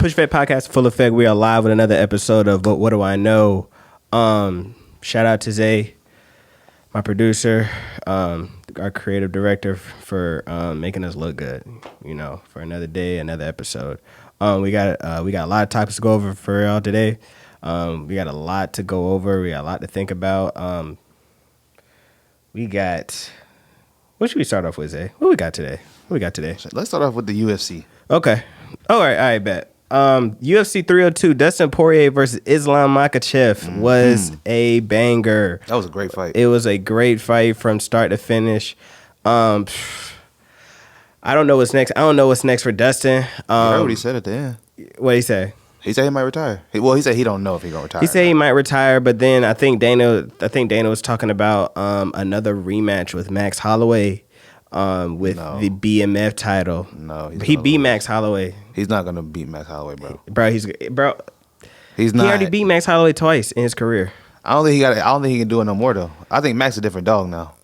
Push Vet Podcast, full effect. We are live with another episode of What Do I Know? Shout out to Zay, my producer, our creative director for making us look good. You know, for another day, another episode. We got a lot of topics to go over for y'all today. We got a lot to go over. We got a lot to think about. We got. What should we start off with, Zay? What we got today? Let's start off with the UFC. Okay. All right, bet. UFC 302, Dustin Poirier versus Islam Makhachev was a banger. That was a great fight. It was a great fight from start to finish. I don't know what's next. I don't know what's next for Dustin. You heard what he said at the end. What did he say? He said he might retire. He said he don't know if he's gonna retire. He said he might retire, but then I think Dana was talking about another rematch with Max Holloway. With the BMF title. No, he beat Max Holloway. He's not gonna beat Max Holloway, bro. He's not. He already beat Max Holloway twice in his career. I don't think he can do it no more though. I think Max is a different dog now.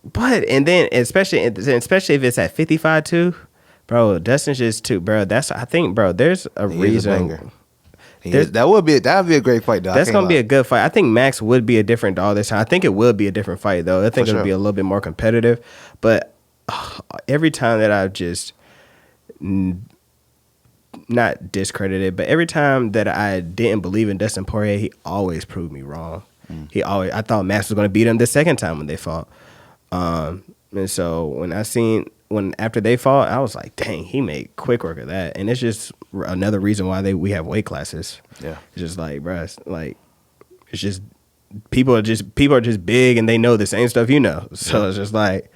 But and then especially if it's at 55 too, bro. Dustin's just too, bro. I think, bro. There's a reason. That would be a great fight, though. That's gonna be a good fight. I think Max would be a different dog this time. I think it will be a different fight though. I think it'll be a little bit more competitive. But every time that I've just not discredited, but every time that I didn't believe in Dustin Poirier, he always proved me wrong. I thought Max was gonna beat him the second time when they fought. And so after they fought, I was like, dang, he made quick work of that. And it's just another reason why we have weight classes. Yeah. It's just like, bro, it's just people are just big and they know the same stuff you know. So it's just like,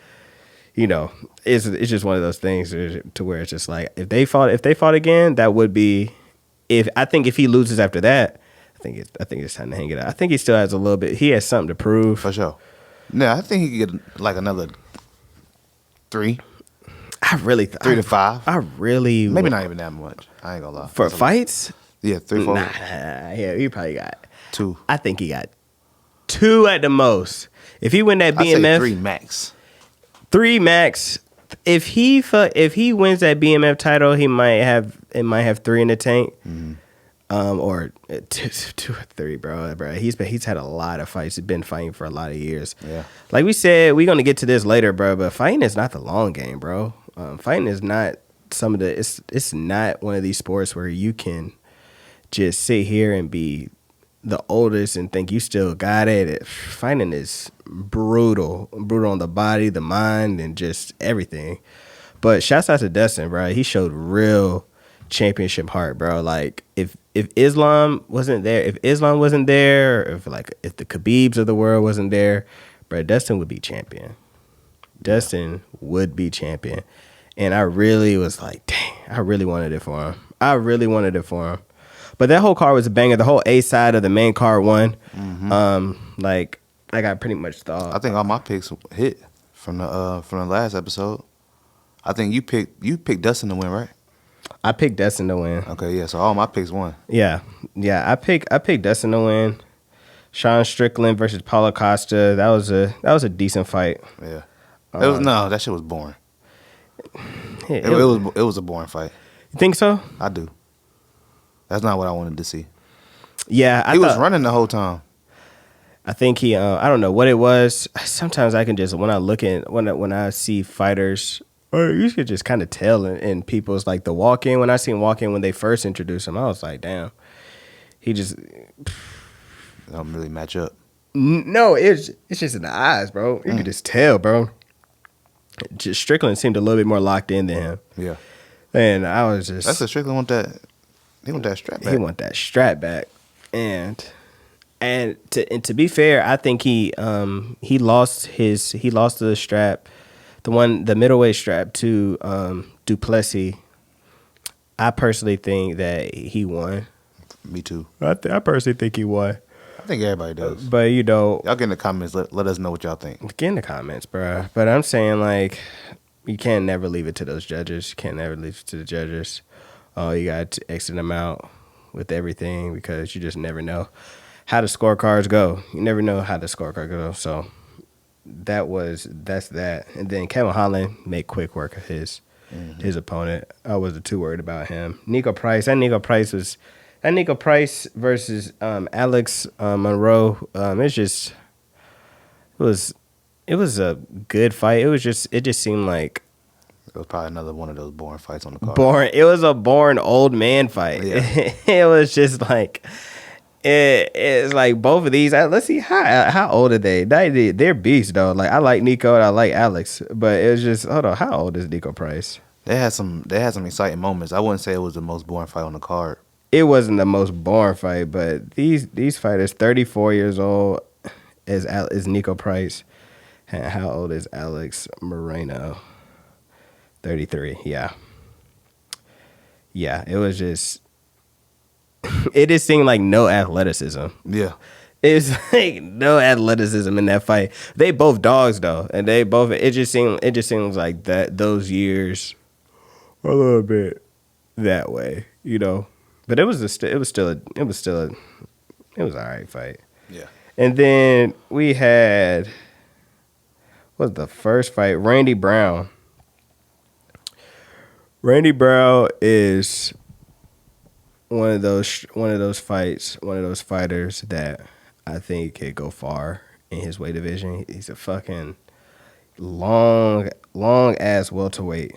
you know, it's just one of those things to where it's just like if they fought again, that would be if he loses after that, I think it's time to hang it out. I think he still has a little bit. He has something to prove. For sure. Yeah, I think he could get like another 3. I really 3 to 5. I really maybe not even that much. I ain't gonna lie. For fights? Yeah, 3, 4. Nah, yeah, he probably got 2. I think he got 2 at the most. If he win that BMF, I'd say 3 max. 3 max. If he wins that BMF title, it might have 3 in the tank. Or 2 or 3, bro. He's had a lot of fights. He's been fighting for a lot of years. Yeah. Like we said, we're gonna get to this later, bro. But fighting is not the long game, bro. Fighting is not it's not one of these sports where you can just sit here and be the oldest and think you still got it. Fighting is brutal on the body, the mind, and just everything. But shouts out to Dustin, bro. He showed real championship heart, bro. Like if Islam wasn't there, if the Khabibs of the world wasn't there, bro, Dustin would be champion. Dustin would be champion. And I really was like, dang, I really wanted it for him. But that whole card was a banger. The whole A side of the main card won. Like I pretty much thought. I think all my picks hit from the last episode. I think you picked Dustin to win, right? I picked Dustin to win. Okay, yeah. So all my picks won. Yeah. I picked Dustin to win. Sean Strickland versus Paulo Costa. That was a decent fight. Yeah. That shit was boring. It was a boring fight. You think so? I do. That's not what I wanted to see. Yeah, he was running the whole time. I think he. I don't know what it was. Sometimes I can just when I see fighters, or you could just kind of tell in people's like the walk in. When I seen walk in when they first introduced him, I was like, damn, he just don't really match up. No, it's just in the eyes, bro. You can just tell, bro. Just Strickland seemed a little bit more locked in than him. Yeah. And I was just... That's what Strickland want that... He want that strap back. He want that strap back. And to be fair, I think he lost the strap, the middleweight strap to Duplessis. I personally think that he won. Me too. I personally think he won. I think everybody does. But, you know... Y'all get in the comments. Let us know what y'all think. Get in the comments, bro. But I'm saying, like, you can't never leave it to those judges. You can't never leave it to the judges. You got to exit them out with everything because you just never know how the scorecards go. You never know how the scorecard goes. So that's that. And then Kevin Holland made quick work of his. his opponent. I wasn't too worried about him. Nico Price versus Alex Monroe. It was a good fight. It just seemed like It was probably another one of those boring fights on the card. it was a boring old man fight. Yeah. It was just like it's like both of these. Let's see how old are they? They're beasts though. Like I like Nico and I like Alex, but it was just hold on. How old is Nico Price? They had some exciting moments. I wouldn't say it was the most boring fight on the card. It wasn't the most boring fight, but these fighters, 34 years old, is Nico Price. How old is Alex Moreno? 33. Yeah. It was just. It just seemed like no athleticism. Yeah. It's like no athleticism in that fight. They both dogs though, and they both. It just seems like that those years, a little bit that way, you know. But it was still an all right fight. Yeah. And then we had what was the first fight? Randy Brown. Randy Brown is one of those fighters that I think could go far in his weight division. He's a fucking long ass welterweight.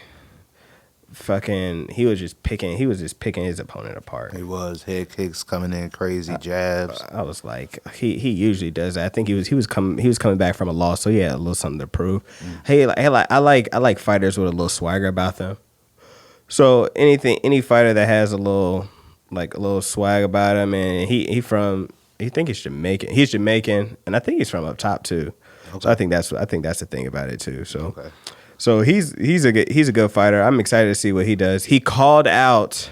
He was just picking his opponent apart. He was head kicks coming in crazy, jabs. I was like, he usually does that. I think he was coming back from a loss, so he had a little something to prove. I like fighters with a little swagger about them. So any fighter that has a little swag about him, and he think he's Jamaican. He's Jamaican, and I think he's from up top too. Okay. So I think that's the thing about it too. So. Okay. So he's a good fighter. I'm excited to see what he does. He called out.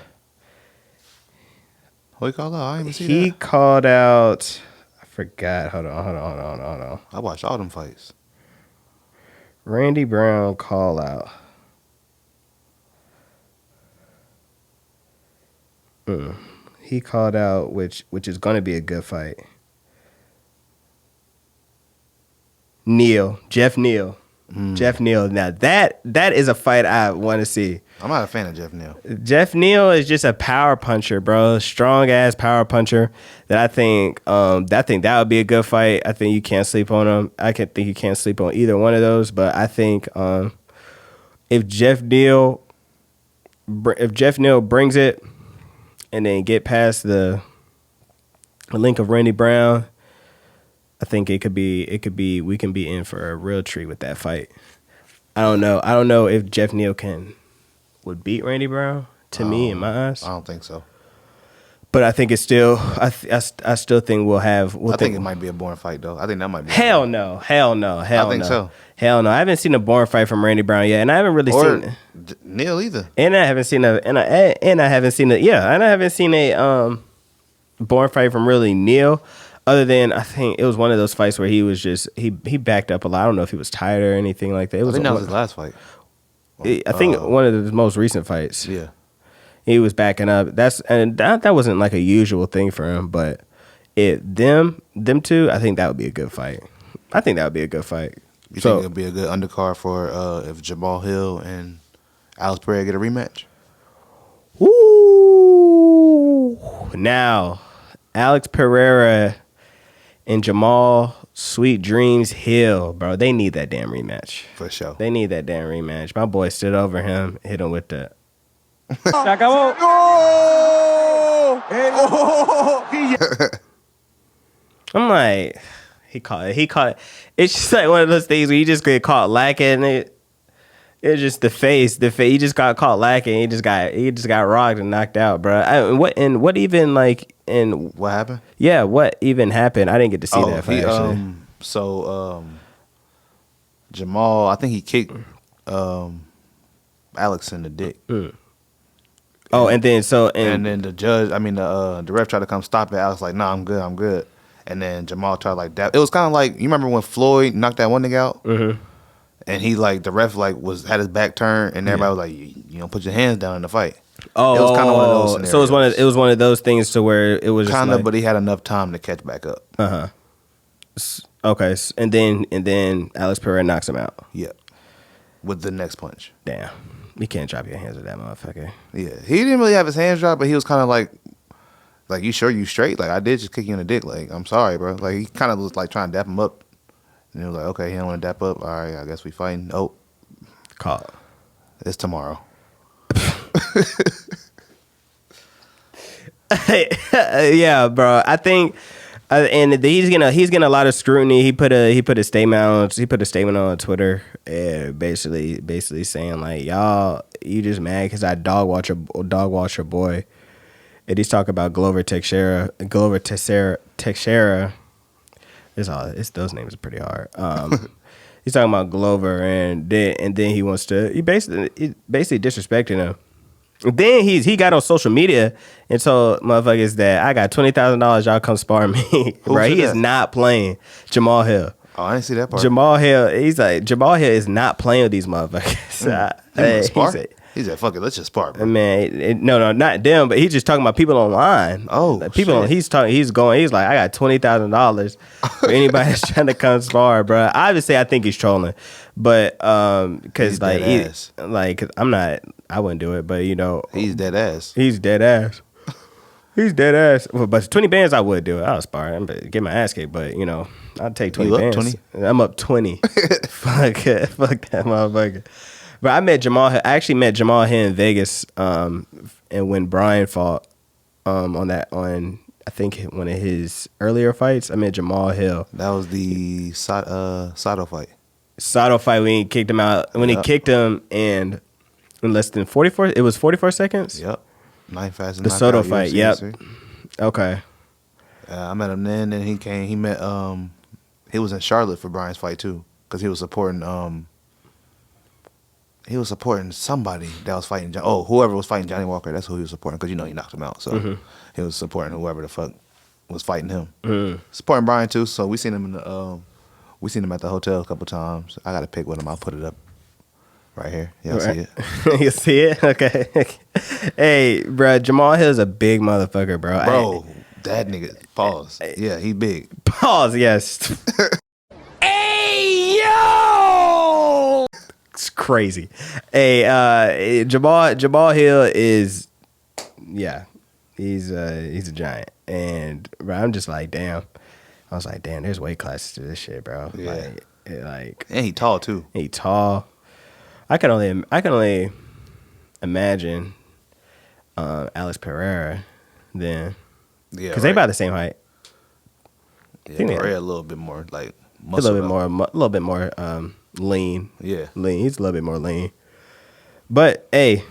What he called out? I didn't even see that. He called out. I forgot. Hold on. I watched all them fights. Randy Brown call out. He called out, which is going to be a good fight. Jeff Neal. Jeff Neal. Now that is a fight I want to see. I'm not a fan of Jeff Neal. Jeff Neal is just a power puncher, bro. Strong ass power puncher. That I think that would be a good fight. I think you can't sleep on him. I can think you can't sleep on either one of those. But I think if Jeff Neal brings it and then get past the link of Randy Brown, I think we can be in for a real treat with that fight. I don't know if Jeff Neal would beat Randy Brown to me in my eyes. I don't think so. But I think it's still I still think I think it might be a boring fight though. I think that might be. Hell no. I think so. Hell no. I haven't seen a boring fight from Randy Brown yet, and I haven't really seen Neal either. And I haven't seen a boring fight from really Neal. Other than I think it was one of those fights where he was just he backed up a lot. I don't know if he was tired or anything like that. I think that was his last fight. I think one of his most recent fights. Yeah, he was backing up. That wasn't like a usual thing for him. But them two, I think that would be a good fight. You think it'll be a good undercard for if Jamal Hill and Alex Pereira get a rematch? Ooh, now Alex Pereira and Jamal Sweet Dreams Hill, bro. They need that damn rematch. For sure. They need that damn rematch. My boy stood over him, hit him with the. I'm like, he caught it. It's just like one of those things where you just get caught lacking. It's just the face. He just got caught lacking. He just got rocked and knocked out, bro. What happened? Yeah, what even happened? I didn't get to see that fight. Actually. Jamal, I think he kicked Alex in the dick. Oh, and then the ref tried to come stop it. Alex like, nah, I'm good. And then Jamal tried like that. It was kind of like, you remember when Floyd knocked that one nigga out? Mm-hmm. And he the ref had his back turned, and everybody was like, you don't put your hands down in the fight. Oh, it was kind of one of those scenarios. So it was one of those things to where it was kind of, but he had enough time to catch back up. Okay, and then Alex Pereira knocks him out. Yeah, with the next punch. Damn. You can't drop your hands with that motherfucker. Yeah, he didn't really have his hands dropped, but he was kind of like, you sure you straight? Like, I did just kick you in the dick. Like, I'm sorry, bro. Like, he kind of was like trying to dap him up. And he was like, okay, he don't want to dap up. All right, I guess we fighting. Oh, Call. It's tomorrow. Yeah, bro. I think, and he's getting a lot of scrutiny. He put a statement on Twitter, basically saying like, y'all, you just mad because I dog watch your boy, and he's talking about Glover Teixeira. It's those names are pretty hard. He's talking about Glover, and then he basically disrespecting him. Then he got on social media and told motherfuckers that I got $20,000, y'all come spar me. Right? He is not playing Jamal Hill. Oh, I didn't see that part. Jamal Hill is not playing with these motherfuckers. He said, "Fuck it, let's just spar, bro." Man, no, not them, but he's just talking about people online. Oh, like people. He's like, I got $20,000 for anybody that's trying to come spar, bro. Obviously, I think he's trolling, but because I'm not, I wouldn't do it, but you know, he's dead ass. He's dead ass. He's dead ass. Well, but 20 bands, I would do it. I'll spar. I'm get my ass kicked, but you know, I'd take 20 bands. 20? I'm up 20. Fuck that motherfucker. But I actually met Jamal Hill in Vegas, and when Brian fought on I think one of his earlier fights, I met Jamal Hill. That was the Sato fight. Sato fight when he kicked him out. When he kicked him, and in less than 44, it was 44 seconds. Yep. 9 fast. The Soto fight. Yep. Okay. I met him then, and he came. He met. He was in Charlotte for Brian's fight too, because he was supporting. He was supporting somebody that was fighting. Whoever was fighting Johnny Walker. That's who he was supporting, because he knocked him out. So he was supporting whoever the fuck was fighting him. Supporting Brian too. So we seen him at the hotel a couple times. I got a pic with him. I'll put it up right here. Y'all see it? You see it? Okay. Hey, bro, Jamal Hill's a big motherfucker, bro. Bro, that nigga. Pause. Yeah, he big. Pause. Yes. Hey yo. It's crazy. Hey, Jamal Hill is, yeah, he's a giant, and bro, I'm just like, damn. I was like, damn, there's weight classes to this shit, bro. Yeah. And he tall too. He tall. I can only imagine Alex Pereira then, because they about the same height. Yeah, Pereira a little bit more like muscle, a little bit more lean. Yeah, lean. He's a little bit more lean. But hey,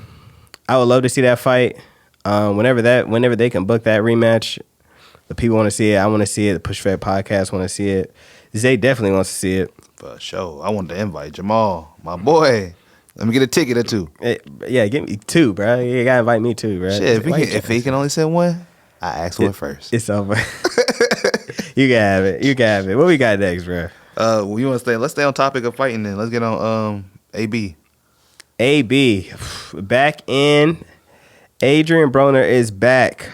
I would love to see that fight. Whenever they can book that rematch, the people want to see it. I want to see it. The Push Fed podcast want to see it. Zay definitely wants to see it. For sure. I wanted to invite Jamal, my boy. Let me get a ticket or two. Yeah, give me 2, bro. You gotta invite me too, bro. Shit, if he can only send one, I ask one first. It's over. You can have it. What we got next, bro? You want to stay? Let's stay on topic of fighting then. Let's get on AB. AB back in. Adrien Broner is back,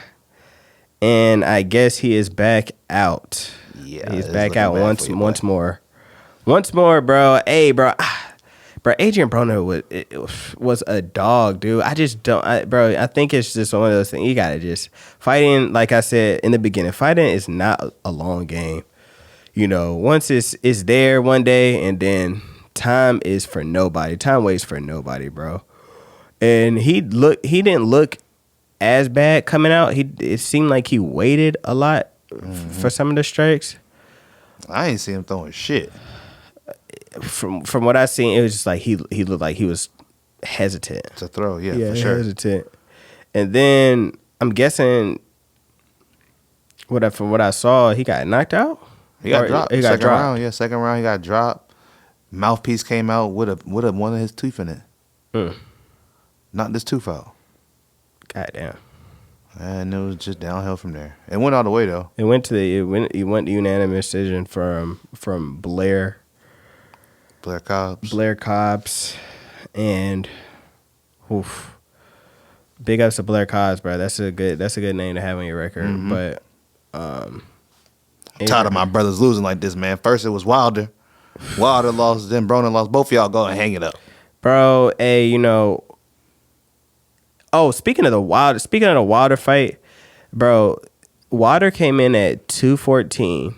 and I guess he is back out. Yeah, he's back out once more. Once more, bro. Hey, bro. Bro, Adrien Broner was a dog, dude. I just don't, I think it's just one of those things. You gotta just fighting. Like I said in the beginning, fighting is not a long game. You know, once it's there one day, and then time is for nobody. Time waits for nobody, bro. And he didn't look as bad coming out. It seemed like he waited a lot for some of the strikes. I ain't see him throwing shit. From what I seen, it was just like he looked like he was hesitant to throw. Yeah, for sure, hesitant. And then I'm guessing from what I saw, he got knocked out. He got dropped. Second round. Second round he got dropped. Mouthpiece came out with one of his teeth in it. Knocked this tooth out. Goddamn. And it was just downhill from there. It went all the way though. It went unanimous decision from Blair Cobbs, and big ups to Blair Cobbs, bro. That's a good name to have on your record. But tired of my brothers losing like this, man. First it was Wilder lost, then Broner lost. Both of y'all go and hang it up, bro. Hey, you know, Oh, speaking of the Wilder fight, bro, Wilder came in at 214.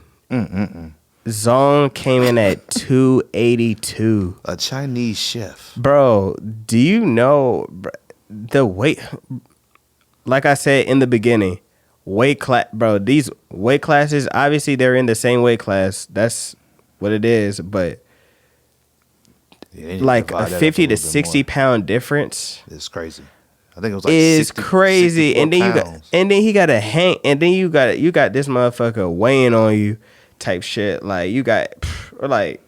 Zone came in at 282. A Chinese chef. Bro, do you know the weight? Like I said in the beginning, weight class, bro. These weight classes, obviously, they're in the same weight class. That's what it is. But like a 50 to 60 pound difference, it's crazy. I think it was like is crazy. And then he got a hang, and then you got this motherfucker weighing on you, type shit. Like you got, or like.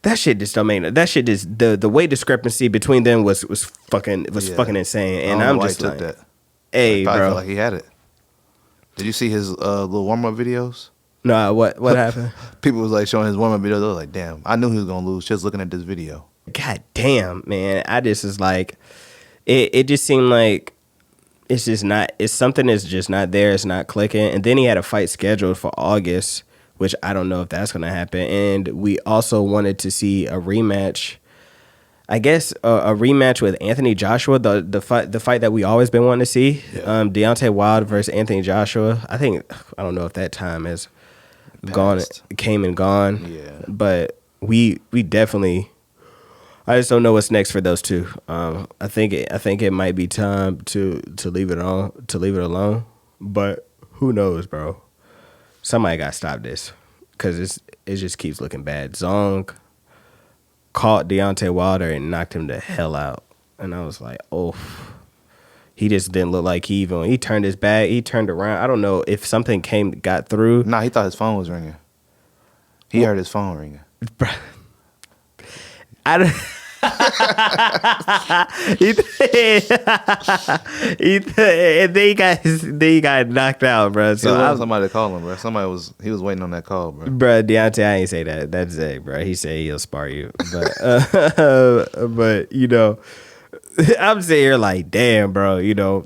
That shit just don't make no. That shit just the weight discrepancy between them was fucking insane. And I'm just like, that. Hey, bro, felt like he had it. Did you see his little warm up videos? Nah, what happened? People was like showing his warm up videos. They was like, damn, I knew he was gonna lose just looking at this video. God damn, man, I just was like, it just seemed like it's just not. It's something that's just not there. It's not clicking. And then he had a fight scheduled for August, which I don't know if that's going to happen. And we also wanted to see a rematch. I guess a rematch with Anthony Joshua, the fight that we always been wanting to see. Yeah. Deontay Wilder versus Anthony Joshua. I don't know if that time has came and gone. Yeah. But we definitely. I just don't know what's next for those two. I think it might be time to leave it alone. But who knows, bro? Somebody got to stop this because it just keeps looking bad. Zong caught Deontay Wilder and knocked him the hell out. And I was like, oh. He just didn't look like he turned his back. He turned around. I don't know if something got through. Nah, he thought his phone was ringing. He heard his phone ringing. I don't... and then he got knocked out, bro. So somebody to call him, bro. He was waiting on that call, bro. Bro, Deontay, I ain't say that. That's Zay, bro. He said he'll spar you, but you know, I'm sitting here like, damn, bro. You know,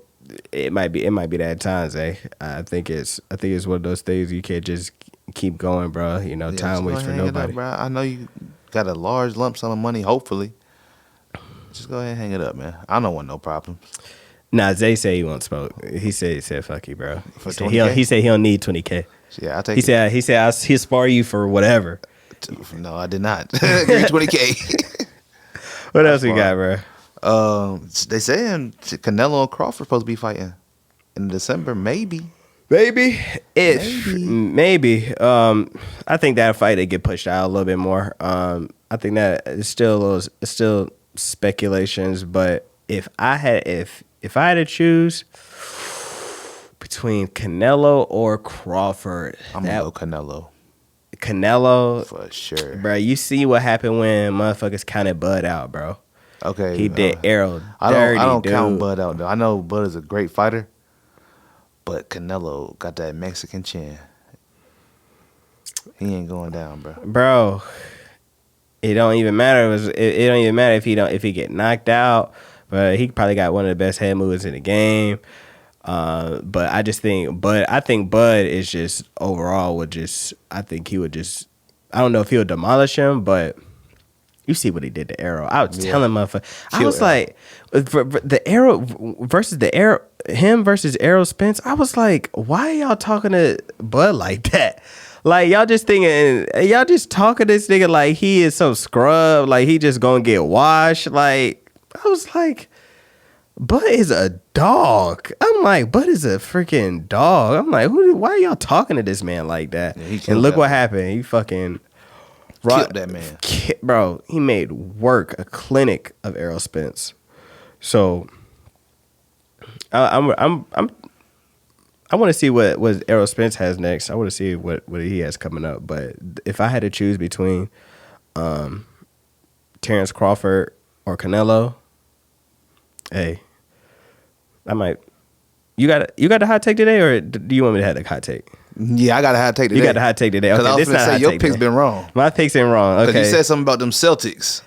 it might be that time, Zay. I think it's one of those things you can't just keep going, bro. You know, time waits for nobody. Up, bro. I know you got a large lump sum of money, hopefully. Just go ahead and hang it up, man. I don't want no problems. Nah, Zay said he won't smoke. He said fuck you, bro. He said he don't need 20K. Yeah, I'll take it. He said he'll spar you for whatever. No, I did not. Give me 20K. What else we got, bro? They saying Canelo and Crawford supposed to be fighting in December, maybe. Maybe. I think that fight would get pushed out a little bit more. I think that it's still speculations, but if I had to choose between Canelo or Crawford, I'm gonna go Canelo. Canelo for sure, bro. You see what happened when motherfuckers counted Bud out, bro. Okay, he did Arrow. I don't count Bud out though. I know Bud is a great fighter, but Canelo got that Mexican chin. He ain't going down, bro. It don't even matter. It don't even matter if he get knocked out. But he probably got one of the best head movements in the game. But I think Bud is just overall I think he would just. I don't know if he would demolish him, but you see what he did to Arrow. I was telling motherfucker. I was like, the Arrow versus him versus Errol Spence. I was like, why are y'all talking to Bud like that? Like y'all just talking this nigga like he is some scrub, like he just gonna get washed. Like I was like, Bud is a dog. I'm like, Bud is a freaking dog. I'm like, why are y'all talking to this man like that? Yeah, and look what happened. He fucking killed that man, bro. He made a clinic of Errol Spence. So I want to see what Errol Spence has next. I want to see what he has coming up. But if I had to choose between Terrence Crawford or Canelo, hey, I might. You got a hot take today, or do you want me to have a hot take? Yeah, I got a hot take today. You got a hot take today. Okay, I was going to say your pick's been wrong. My pick's been wrong. Okay, because you said something about them Celtics.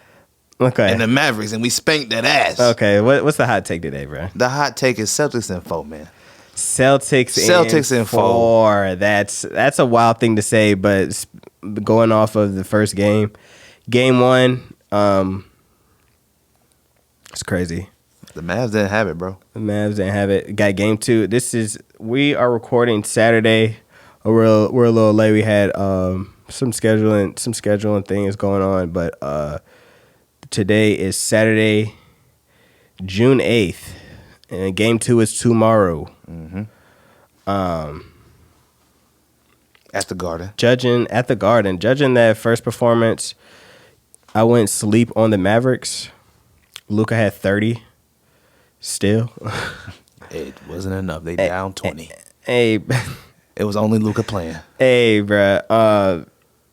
Okay. And the Mavericks, and we spanked that ass. Okay, what's the hot take today, bro? The hot take is Celtics in 4, man. Celtics in 4. That's a wild thing to say, but going off of the first game 1, it's crazy. The Mavs didn't have it, bro. The Mavs didn't have it. Got game 2. We are recording Saturday. We're a little late. We had some scheduling things going on, but today is Saturday, June 8th, and game 2 is tomorrow. Mm-hmm. At the Garden. Judging that first performance, I went sleep on the Mavericks. Luka had 30 still. It wasn't enough. They down 20. Hey. It was only Luka playing. Hey, bruh.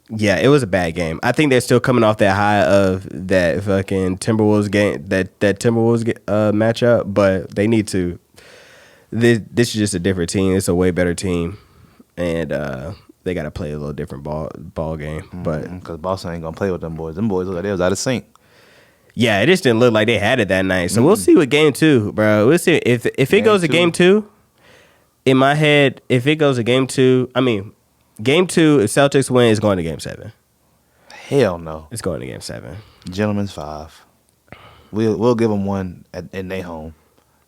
Yeah, it was a bad game. I think they're still coming off that high of that fucking Timberwolves game, that Timberwolves matchup, but they need to. This is just a different team. It's a way better team, and they got to play a little different ball game. But because Boston ain't gonna play with them boys. Them boys look like they was out of sync. Yeah, it just didn't look like they had it that night. So we'll see with game 2, bro. We'll see if it goes to game 2. In my head, if it goes to game 2, game 2, if Celtics win, it's going to game 7. Hell no. It's going to game 7. Gentlemen's 5. We'll give them one in their home,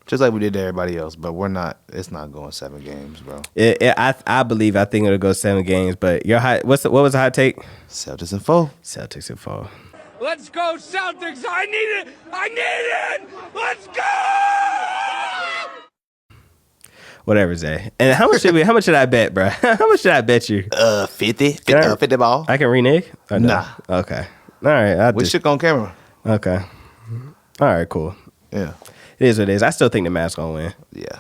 just like we did to everybody else. But we're not. It's not going 7 games, bro. I think it'll go 7 games. But what was the hot take? Celtics in 4. Celtics in 4. Let's go Celtics! I need it! Let's go! Whatever, Zay. And how much should I bet, bro? How much should I bet you? 50 ball. I can renege? No? Nah. Okay. All right. We shook on camera. Okay. All right, cool. Yeah. It is what it is. I still think the Mavs gonna win. Yeah.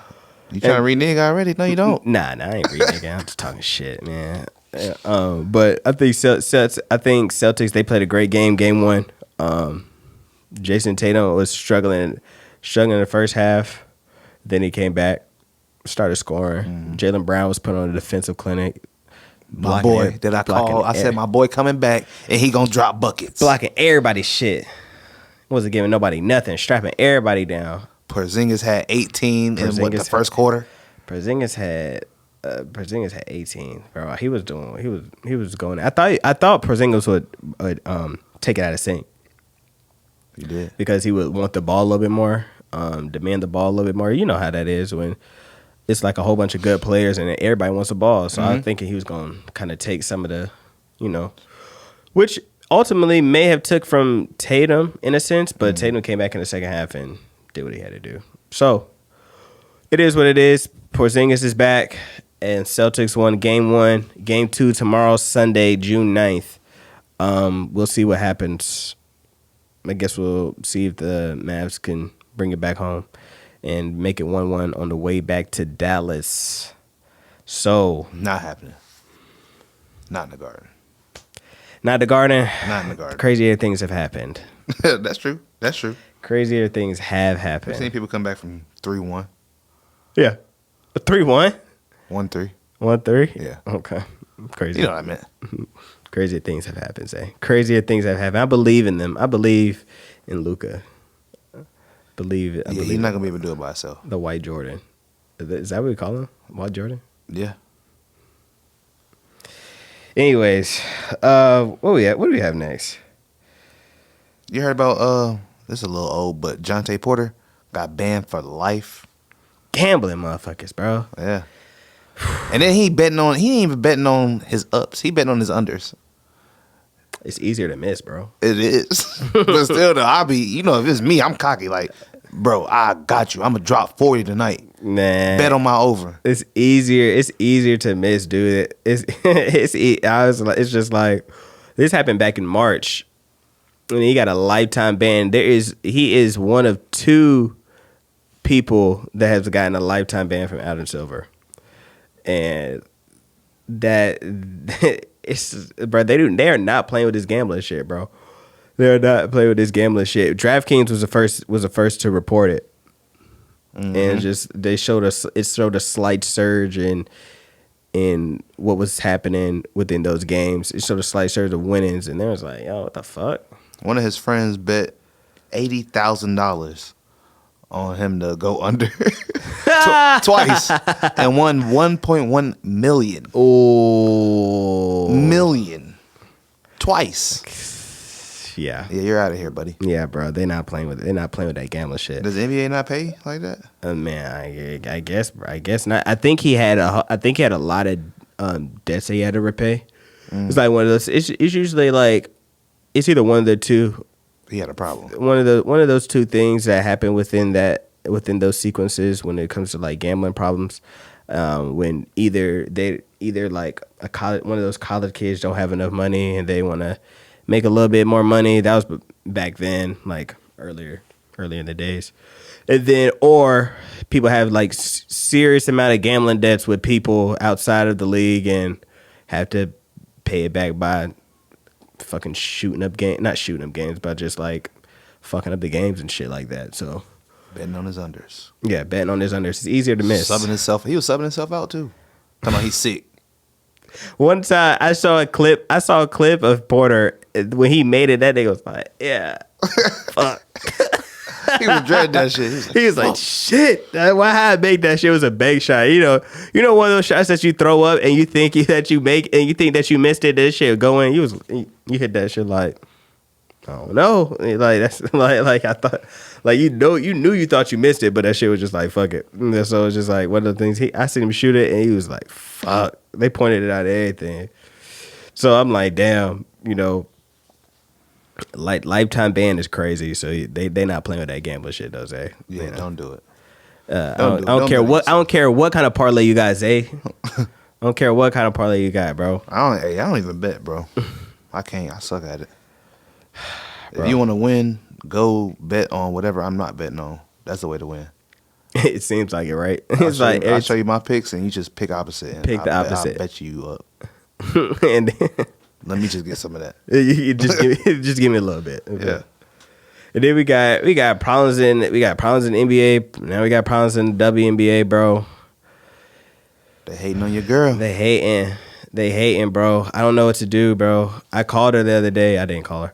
You trying to renege already? No, you don't. Nah, I ain't reneging. I'm just talking shit, man. But I think Celtics, they played a great game. Game 1. Jason Tatum was struggling in the first half. Then he came back, started scoring. Jaylen Brown was put on a defensive clinic. My boy that I called. I said my boy coming back and he gonna drop buckets. Blocking everybody's shit. Wasn't giving nobody nothing. Strapping everybody down. Porzingis had 18 in the first quarter. Porzingis had 18, bro. He was going. I thought Porzingis would take it out of sync. He did, because he would want the ball a little bit more, demand the ball a little bit more. You know how that is when it's like a whole bunch of good players and everybody wants the ball. So I'm thinking he was going to kind of take some of the, which ultimately may have took from Tatum in a sense, but Tatum came back in the second half and did what he had to do. So it is what it is. Porzingis is back, and Celtics won game 1. Game 2 tomorrow, Sunday, June 9th. We'll see what happens. I guess we'll see if the Mavs can bring it back home and make it 1-1 on the way back to Dallas. So not happening. Not in the Garden. Not the Garden. Not in the Garden. Crazier things have happened. That's true. Crazier things have happened. I've seen people come back from 3-1. Yeah. 3-1? 1-3. 1-3? Yeah. Okay. Crazy. You know what I meant. Crazier things have happened, Zay. Crazier things have happened. I believe in them. I believe in Luka. He's not gonna be able to do it by himself. The White Jordan. Is that what we call him? White Jordan? Yeah. Anyways, what do we have next? You heard about this is a little old, but Deontay Porter got banned for life. Gambling motherfuckers, bro. Yeah. And then he ain't even betting on his ups. He betting on his unders. It's easier to miss, bro. It is. But still, though, if it's me, I'm cocky. Like, bro, I got you. I'm going to drop 40 tonight. Man. Bet on my over. It's easier to miss, dude. It's just like, this happened back in March. And he got a lifetime ban. He is one of 2 people that has gotten a lifetime ban from Adam Silver. And that it's, bro, they are not playing with this gambling shit, bro. They're not playing with this gambling shit. DraftKings was the first to report it. And it showed a slight surge in what was happening within those games. It showed a slight surge of winnings, and they was like, yo, what the fuck? One of his friends bet $80,000 on him to go under twice and won 1.1 million. Oh, million twice. Yeah. Yeah, you're out of here, buddy. Yeah, bro. They're not playing with that gambling shit. Does the NBA not pay like that? Man, I guess, bro. I guess not. I think he had a lot of debts that he had to repay. It's like one of those. It's usually like it's either one of the two. He had a problem. One of those two things that happen within those sequences when it comes to like gambling problems. When either like one of those college kids don't have enough money and they want to make a little bit more money. That was back then, like earlier in the days. And then, or people have like serious amount of gambling debts with people outside of the league and have to pay it back by fucking not shooting up games, but just like fucking up the games and shit like that. So betting on his unders. Yeah, betting on his unders. It's easier to miss. He was subbing himself out too. Talking about he's sick. One time I saw a clip of Porter when he made it. That nigga was like, yeah, fuck. He was dreading that shit. He was like, shit. Why I make that shit was a bank shot. You know, one of those shots that you throw up and you think that you make and you think that you missed it. That shit go in. You hit that shit like, I don't know. Like that's like I thought. Like you knew you thought you missed it, but that shit was just like fuck it. So it's just like one of the things. I seen him shoot it and he was like, fuck. They pointed it out and everything. So I'm like, damn. Like lifetime ban is crazy. So they not playing with that gambling shit, though. Zay. Yeah, don't do it. I don't care what kind of parlay you got, Zay. I don't care what kind of parlay you got, bro. I don't even bet, bro. I can't. I suck at it. If you want to win, go bet on whatever I'm not betting on. That's the way to win. It seems like it, right? I'll show you my picks, and you just pick opposite. And opposite. I'll bet you up. And then, let me just get some of that. You just give me a little bit. Yeah. And then we got problems in NBA. Now we got problems in WNBA, bro. They hating on your girl. They hating, bro. I don't know what to do, bro. I called her the other day. I didn't call her,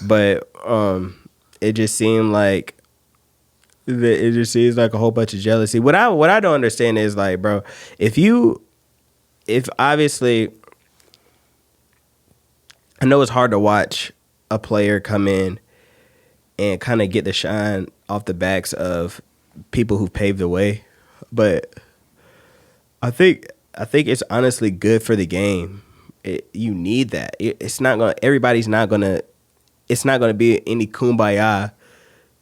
but it just seemed like a whole bunch of jealousy. What I don't understand is like, bro, if obviously, I know it's hard to watch a player come in and kind of get the shine off the backs of people who paved the way, but I think it's honestly good for the game. You need that. It's not gonna be any kumbaya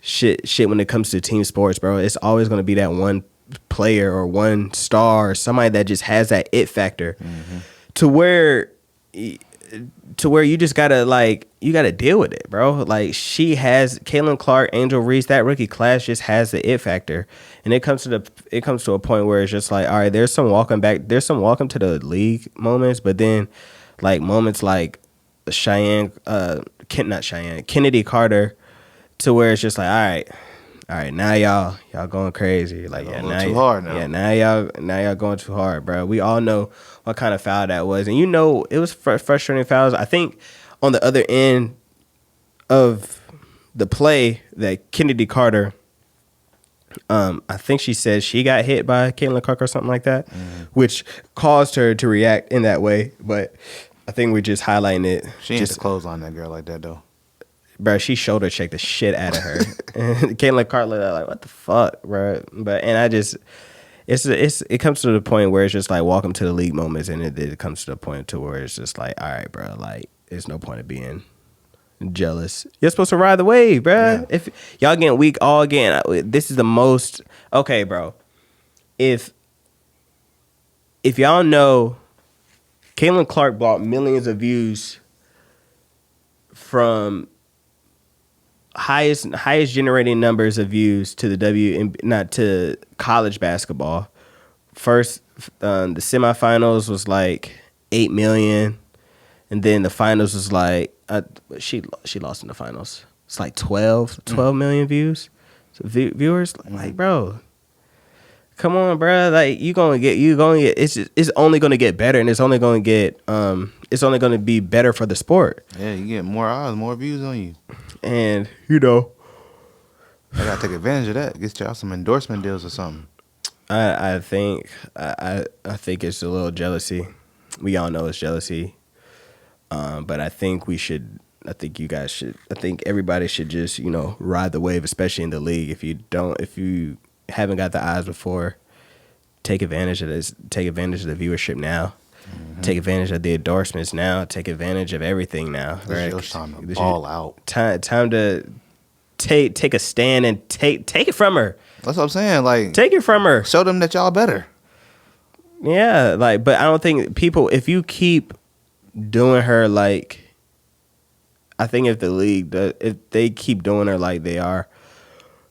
shit when it comes to team sports, bro. It's always gonna be that one player or one star or somebody that just has that it factor, to where you just gotta deal with it, bro. Like Caitlin Clark, Angel Reese, that rookie class just has the it factor, and it comes to a point where it's just like, all right, there's some welcome to the league moments, but then like moments like Kennedy Carter, to where it's just like, all right, now y'all going crazy, like too hard now. Yeah, now y'all going too hard, bro. We all know what kind of foul that was, and it was frustrating fouls. I think on the other end of the play that Kennedy Carter, I think she said she got hit by Caitlin Clark or something like that, which caused her to react in that way. But I think we're just highlighting it. She ain't to close on that girl like that though. Bro, she shoulder checked the shit out of her. And Caitlin Clark looked like, what the fuck, bro? It comes to the point where it's just like welcome to the league moments, and it comes to the point to where it's just like, all right, bro, like there's no point of being jealous. You're supposed to ride the wave, bro. Yeah. If y'all getting weak all again, this is the most okay, bro. If y'all know, Caitlin Clark brought millions of views from highest generating numbers of views to not to college basketball. First, the semifinals was like 8 million, and then the finals was like she lost in the finals. It's like 12 million views. So viewers, like, bro, come on, bro. Like you gonna get. It's only gonna get better, and it's only gonna be better for the sport. Yeah, you get more eyes, more views on you. And I gotta take advantage of that. Get y'all some endorsement deals or something. I think it's a little jealousy. We all know it's jealousy, but I think we should I think you guys should. I think everybody should just ride the wave, especially in the league. If you haven't got the eyes before, take advantage of this. Take advantage of the viewership now. Take advantage of the endorsements now. Take advantage of everything now. This Right? is time to ball out. Time to take a stand and take it from her. That's what I'm saying. Like, Take it from her. show them that y'all better. Yeah, but I don't think people. If you keep doing her I think if the league, if they keep doing her like they are,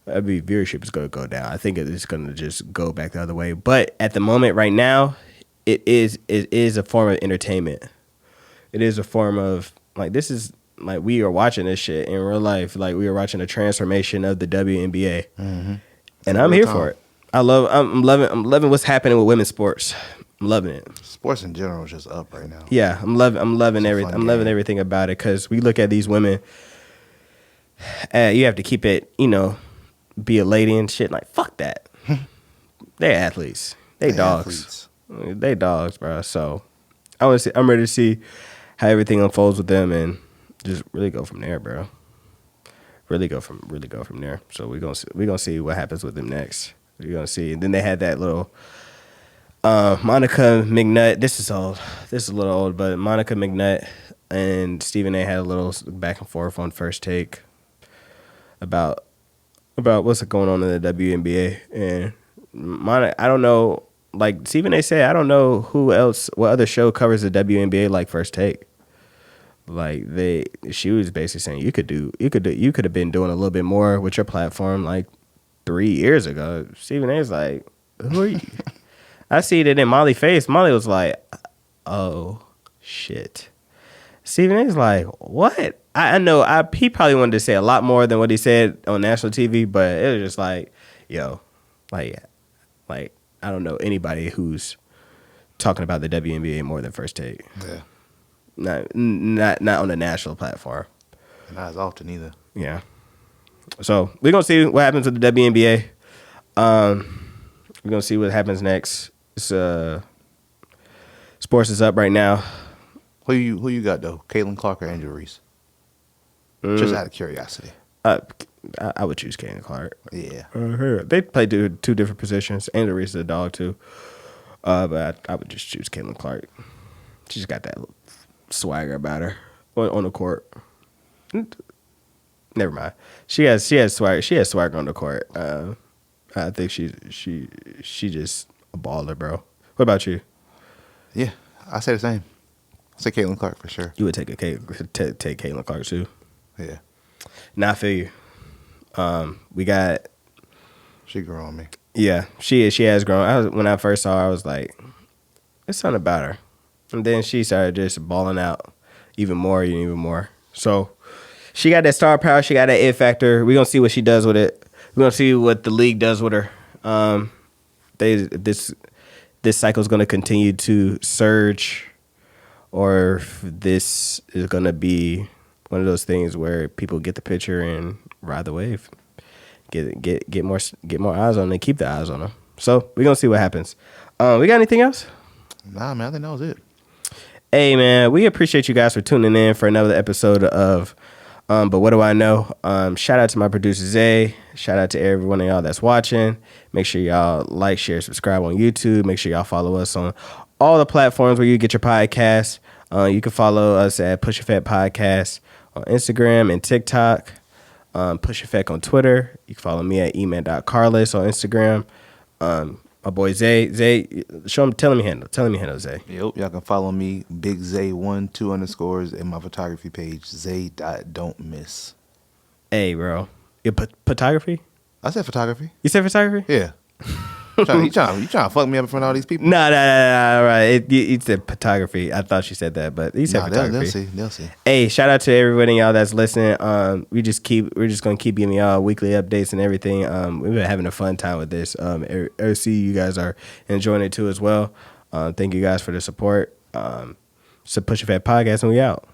viewership is going to go down. I think it's going to just go back the other way. But at the moment, right now, it is a form of entertainment. It is a form of this is we are watching this shit in real life. Like we are watching a transformation of the WNBA, and I'm here for it. I'm loving what's happening with women's sports. I'm loving it. Sports in general is just up right now. Yeah, I'm loving everything. I'm loving game. everything about it because we look at these women. You have to keep it, be a lady and shit. Like fuck that. They're athletes. They dogs. Athletes. They dogs, bro. So I'm ready to see how everything unfolds with them and just really go from there, bro. Really go from there. So we're gonna see what happens with them next. We're gonna see. And then they had that little Monica McNutt. This is old. This is a little old, but Monica McNutt and Stephen A had a little back and forth on First Take about what's going on in the WNBA. And I don't know. Like Stephen A said, I don't know what other show covers the WNBA like First Take. Like she was basically saying you could have been doing a little bit more with your platform like 3 years ago. Stephen A's like, who are you? I see it in Molly's face. Molly was like, oh shit. Stephen A's like, what? I know he probably wanted to say a lot more than what he said on national TV, but it was just like, yo, like I don't know anybody who's talking about the WNBA more than First Take. Yeah. Not on the national platform. Not as often either. Yeah. So we're gonna see what happens with the WNBA. We're gonna see what happens next. Sports is up right now. Who you got though? Caitlin Clark or Angela Reese? Just out of curiosity. I would choose Caitlin Clark. Yeah. They play two different positions. Angela Reese is a dog too. But I would just choose Caitlin Clark. She's got that little swagger about her on the court. Never mind. She has swagger. She has swagger on the court. I think she just a baller, bro. What about you? Yeah, I say the same. I say Caitlin Clark for sure. You would take take Caitlin Clark too. Yeah. Nah, I feel you. We got. She grew on me. Yeah, she has grown. When I first saw her, I was like, "There's something about her," and then she started just balling out even more. So she got that star power. She got that it factor. We're gonna see what she does with it. We're gonna see what the league does with her. This cycle is gonna continue to surge, or if this is gonna be one of those things where people get the picture and ride the wave. Get more eyes on them, keep the eyes on them. So we're gonna see what happens. We got anything else? Nah, man, I think that was it. Hey man, we appreciate you guys for tuning in for another episode of But What Do I Know? Shout out to my producer Zay. Shout out to everyone of y'all that's watching. Make sure y'all like, share, subscribe on YouTube. Make sure y'all follow us on all the platforms where you get your podcasts. You can follow us at Push Effect Podcast on Instagram and TikTok. Push Effect on Twitter. You can follow me at eman.carlos on Instagram. My boy Zay, tell me handle Zay. Yep, y'all can follow me, Big Zay 1-2 _ in my photography page, Zay.don'tmiss. Hey, bro, your photography? I said photography. You said photography? Yeah. You trying to fuck me up in front of all these people? Nah, right. You said photography. I thought you said that, but you said photography. They'll see. Hey, shout out to everybody y'all that's listening. We're just gonna keep giving y'all weekly updates and everything. We've been having a fun time with this. I see you guys are enjoying it too as well. Thank you guys for the support. So Push Your Fat Podcast and we out.